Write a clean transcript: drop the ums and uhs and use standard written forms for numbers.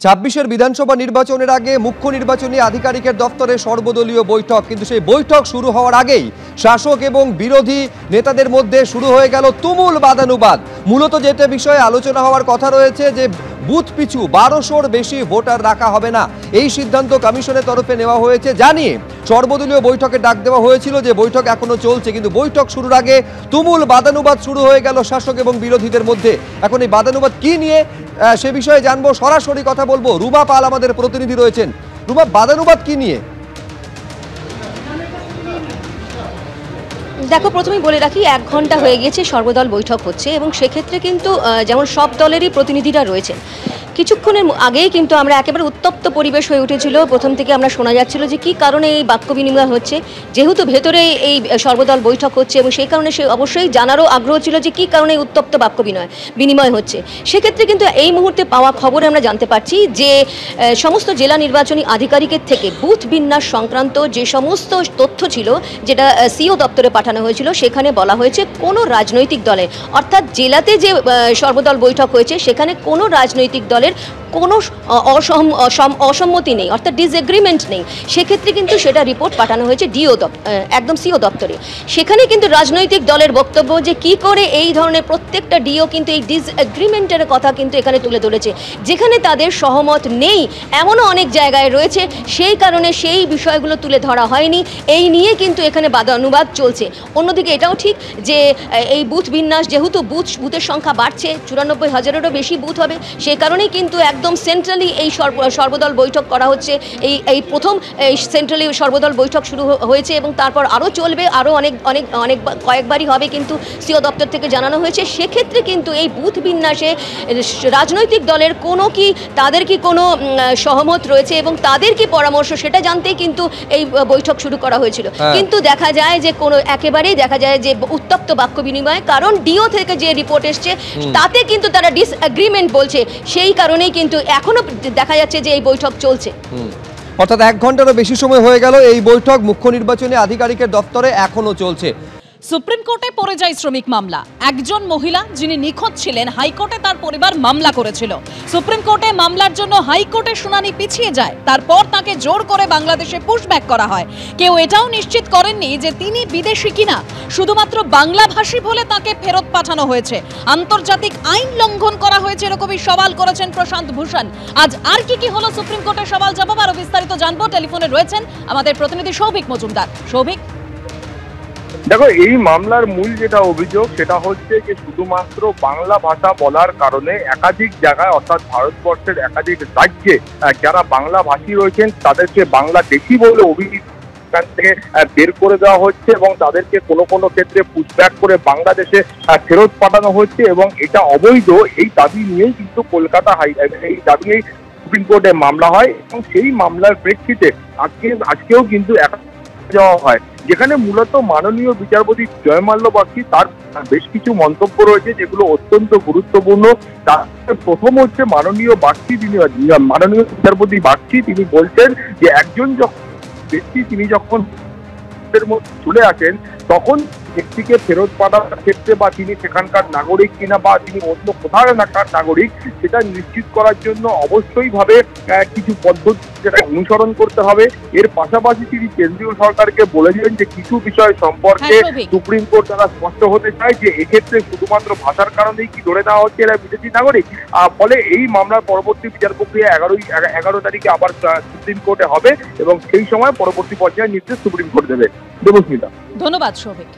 ২৬-এর বিধানসভা নির্বাচনের আগে মুখ্য নির্বাচনী আধিকারিকের দপ্তরে সর্বদলীয় বৈঠক, কিন্তু সেই বৈঠক শুরু হওয়ার আগেই শাসক এবং বিরোধী নেতাদের মধ্যে শুরু হয়ে গেল তুমুল বাদানুবাদ। মূলত যেটা বিষয়ে আলোচনা হওয়ার কথা রয়েছে যে বুথ পিছু ১২০০-র বেশি ভোটার রাখা হবে না, এই সিদ্ধান্ত কমিশনের তরফে নেওয়া হয়েছে জানিয়ে সর্বদলীয় বৈঠকে ডাক দেওয়া হয়েছিল। যে বৈঠক এখনো চলছে, কিন্তু বৈঠক শুরুর আগে তুমুল বাদানুবাদ শুরু হয়ে গেল শাসক এবং বিরোধীদের মধ্যে। এখন এই বাদানুবাদ কি নিয়ে সে বিষয়ে জানবো, সরাসরি কথা বলবো। রুমা পাল আমাদের প্রতিনিধি রয়েছেন। রুমা, বাদানুবাদ কি নিয়ে? দেখো, প্রথমেই বলে রাখি ১ ঘন্টা হয়ে গিয়েছে সর্বদল বৈঠক হচ্ছে এবং সেক্ষেত্রে কিন্তু যেমন সব দলেরই প্রতিনিধিরা রয়েছে, কিছুক্ষণের আগেই কিন্তু আমরা একেবারে উত্তপ্ত পরিবেশ হয়ে উঠেছিল। প্রথম থেকে আমরা শোনা যাচ্ছিল যে কী কারণে এই বাক্য বিনিময় হচ্ছে, যেহেতু ভেতরে এই সর্বদল বৈঠক হচ্ছে এবং সেই কারণে সে অবশ্যই জানারও আগ্রহ ছিল যে কী কারণে উত্তপ্ত বাক্য বিনিময় হচ্ছে। সেক্ষেত্রে কিন্তু এই মুহূর্তে পাওয়া খবরে আমরা জানতে পারছি যে সমস্ত জেলা নির্বাচনী আধিকারিকের থেকে বুথ বিন্যাস সংক্রান্ত যে সমস্ত তথ্য ছিল, যেটা সিও দপ্তরে পাঠানো হয়েছিল, সেখানে বলা হয়েছে কোনো রাজনৈতিক দলের, অর্থাৎ জেলাতে যে সর্বদল বৈঠক হয়েছে সেখানে কোনো রাজনৈতিক দলের কোনো অসম্মতি নেই, অর্থাৎ ডিসএগ্রিমেন্ট নেই। সেক্ষেত্রে কিন্তু সেটা রিপোর্ট পাঠানো হয়েছে একদম সিও দপ্তরে। সেখানে কিন্তু রাজনৈতিক দলের বক্তব্য যে কি করে এই ধরনের প্রত্যেকটা ডিও কিন্তু এই ডিসএগ্রিমেন্টের কথা কিন্তু এখানে তুলে ধরেছে, যেখানে তাদের সহমত নেই এমনও অনেক জায়গায় রয়েছে, সেই কারণে সেই বিষয়গুলো তুলে ধরা হয়নি। এই নিয়ে কিন্তু এখানে বাদানুবাদ চলছে। অন্যদিকে এটাও ঠিক যে এই বুথ বিন্যাস, যেহেতু বুথের সংখ্যা বাড়ছে, ৯৪,০০০-এরও বেশি বুথ হবে, সেই কারণেই কিন্তু একদম সেন্ট্রালি এই সর্বদল বৈঠক করা হচ্ছে। এই প্রথম সেন্ট্রালি সর্বদল বৈঠক শুরু হয়েছে এবং তারপর আরও চলবে, আরও অনেক কয়েকবারই হবে, কিন্তু সিও দপ্তর থেকে জানানো হয়েছে। সেক্ষেত্রে কিন্তু এই বুথ বিন্যাসে রাজনৈতিক দলের তাদের কি কোনো সহমত রয়েছে এবং তাদের কি পরামর্শ, সেটা জানতেই কিন্তু এই বৈঠক শুরু করা হয়েছিল। কিন্তু দেখা যায় যে একেবারেই দেখা যায় যে উত্তপ্ত বাক্য বিনিময়, কারণ ডিও থেকে যে রিপোর্ট এসছে তাতে কিন্তু তারা ডিসএগ্রিমেন্ট বলছে। সেই কারণেই কিন্তু এখনো দেখা যাচ্ছে যে এই বৈঠক চলছে। অর্থাৎ ১ ঘন্টারও বেশি সময় হয়ে গেল এই বৈঠক মুখ্য নির্বাচনী আধিকারিকের দপ্তরে এখনো চলছে। সুপ্রিম কোর্টে পরিযায়ী শ্রমিক মামলা। একজন মহিলা যিনি নিখোঁজ ছিলেন, হাইকোর্টে তার পরিবার মামলা করেছিল। সুপ্রিম কোর্টে মামলার জন্য হাইকোর্টের শুনানি পিছিয়ে যায়, তারপর তাকে জোর করে বাংলাদেশে পুশব্যাক করা হয়। কেউ এটাও নিশ্চিত করেননি যে তিনি বিদেশি কিনা, শুধুমাত্র বাংলাভাষী বলে তাকে ফেরত পাঠানো হয়েছে। আন্তর্জাতিক আইন লঙ্ঘন করা হয়েছে, এরকমই সওয়াল করেছেন প্রশান্ত ভূষণ। আজ আর কি হলো সুপ্রিম কোর্টের সওয়াল জবাব, আরো বিস্তারিত জানবো। টেলিফোনে রয়েছেন আমাদের প্রতিনিধি সৌভিক মজুমদার। সৌভিক, দেখো, এই মামলার মূল যেটা অভিযোগ সেটা হচ্ছে যে শুধুমাত্র বাংলা ভাষা বলার কারণে একাধিক জায়গায়, অর্থাৎ ভারতবর্ষের একাধিক রাজ্যে যারা বাংলা ভাষী রয়েছেন তাদেরকে বাংলাদেশি বলে অভিহিত থেকে বের করে দেওয়া হচ্ছে এবং তাদেরকে কোনো কোনো ক্ষেত্রে পুশব্যাক করে বাংলাদেশে ফেরত পাঠানো হচ্ছে এবং এটা অবৈধ। এই দাবি নিয়েই কিন্তু কলকাতা এই দাবি নিয়েই সুপ্রিম কোর্টে মামলা হয় এবং সেই মামলার প্রেক্ষিতে আজকেও কিন্তু যাওয়া হয়, যেখানে মূলত মাননীয় বিচারপতি জয়মাল্য বাগচি তার বেশ কিছু মন্তব্য রয়েছে যেগুলো অত্যন্ত গুরুত্বপূর্ণ। তার প্রথম হচ্ছে মাননীয় বিচারপতি বাগচি তিনি বলছেন যে একজন ব্যক্তি তিনি যখন চলে আসেন তখন ব্যক্তিকে ফেরত পাঠানোর ক্ষেত্রে বা তিনি সেখানকার নাগরিক কিনা বা তিনি অন্য কোথাও নাগরিক সেটা নিশ্চিত করার জন্য অবশ্যই ভাবে কিছু পদ্ধতি যেটা অনুসরণ করতে হবে। এর পাশাপাশি তিনি কেন্দ্রীয় সরকারকে বলেছিলেন যে কিছু বিষয় সম্পর্কে সুপ্রিম কোর্ট তারা স্পষ্ট হতে চায় যে এক্ষেত্রে শুধুমাত্র ভাষার কারণেই কি ধরে নেওয়া হচ্ছে এরা বিদেশি নাগরিক। ফলে এই মামলার পরবর্তী বিচার প্রক্রিয়া ১১ তারিখে আবার সুপ্রিম কোর্টে হবে এবং সেই সময় পরবর্তী পর্যায়ে নির্দেশ সুপ্রিম কোর্ট দেবে। দেবস্মিতা, ধন্যবাদ সৌভিক।